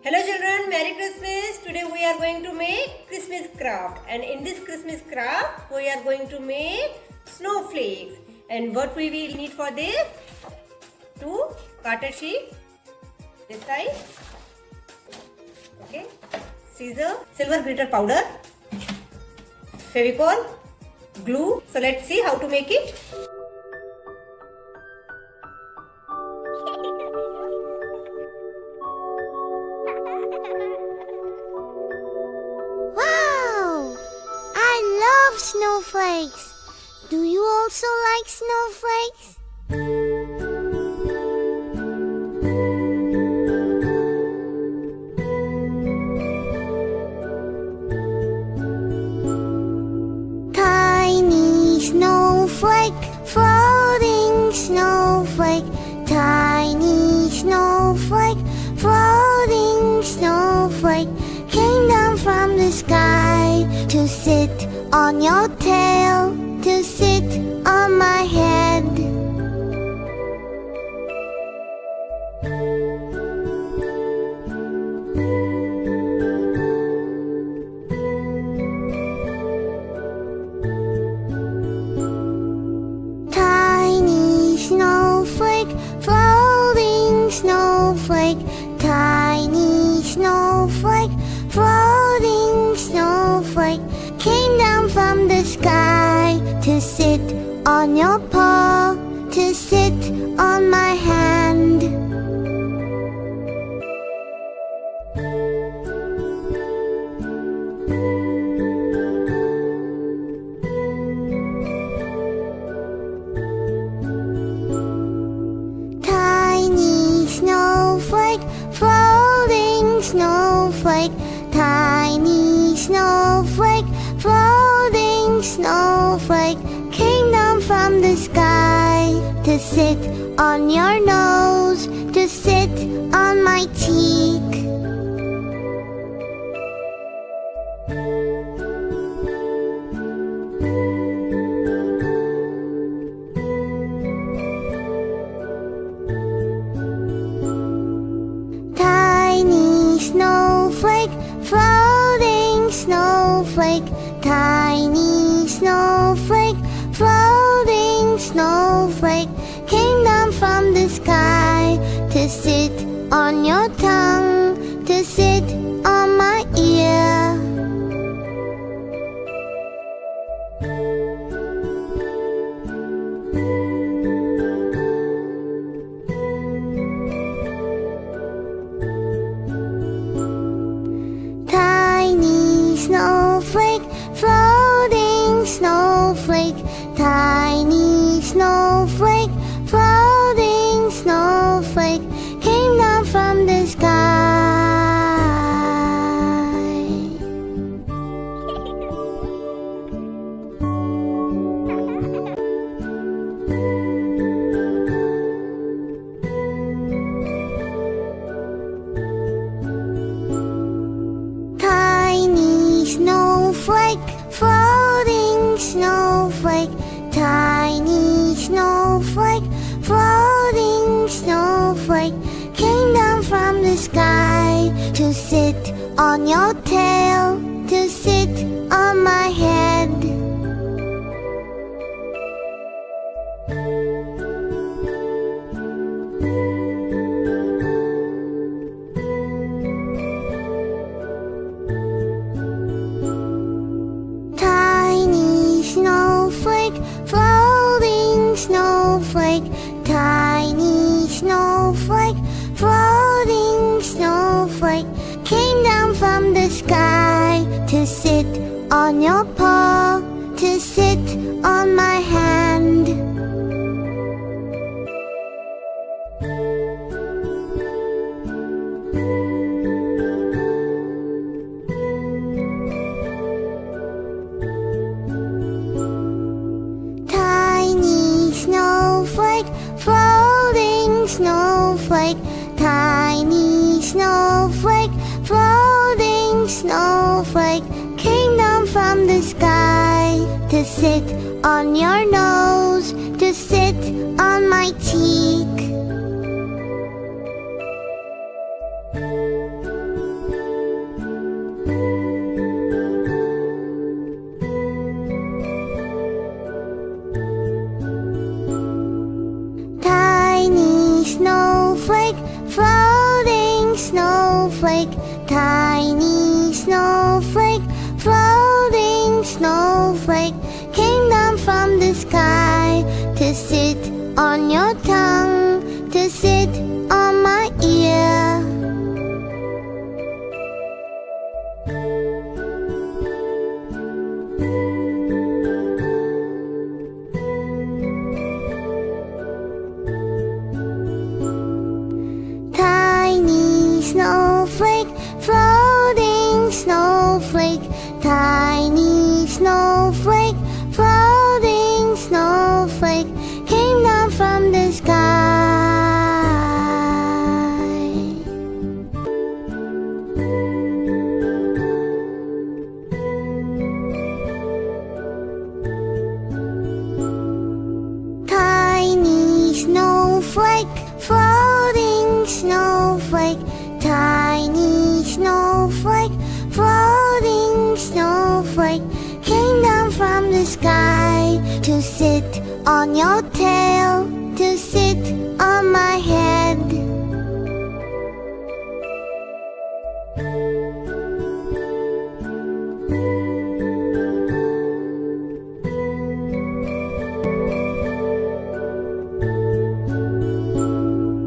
Hello children, Merry Christmas. Today we are going to make Christmas craft, and in this Christmas craft we are going to make snowflakes. And what we will need for this? 2 carton sheets this size, okay, scissor, silver glitter powder, Fevicol, glue. So let's see how to make it. Wow! I love snowflakes. Do you also like snowflakes? Tiny snowflake, floating snowflake. Tiny snowflake, floating snowflake. Came down from the sky to sit on your tail, to sit on my head. Tiny snowflake, floating snowflake. Tiny snowflake, floating snowflake. Came down from the sky to sit on your paw, to sit on my hand. Tiny snowflake, floating snowflake. Tiny snowflake, floating snowflake. Came down from the sky to sit on your nose, to sit on my cheek. Tiny snowflake, floating snowflake. Tiny snowflake, floating snowflake. Came down from the sky to sit on your tongue, to sit on my ear. Tiny snowflake, floating snowflake. Tiny snowflake, floating snowflake. Came down from the sky. Tiny snowflake, floating snowflake. Tiny snowflake, floating snowflake. Came down from the sky to sit on your tail, to sit on my head. Tiny snowflake, floating snowflake. Tiny snowflake, floating snowflake. Came down from the sky to sit on your paw, to sit on my hand. Tiny snowflake, floating snowflake. Tiny snowflake, floating snowflake. Came down from the sky to sit on your nose, to sit on my cheek. snowflake, tiny snowflake, floating snowflake, came down from the sky to sit on your tongue, to sit on my ear. Tiny snowflake, floating snowflake, tiny snowflake, floating snowflake, came down from the sky. Tiny snowflake, floating snowflake, tiny snowflake, floating snowflake, came down from the sky to sit on your tail,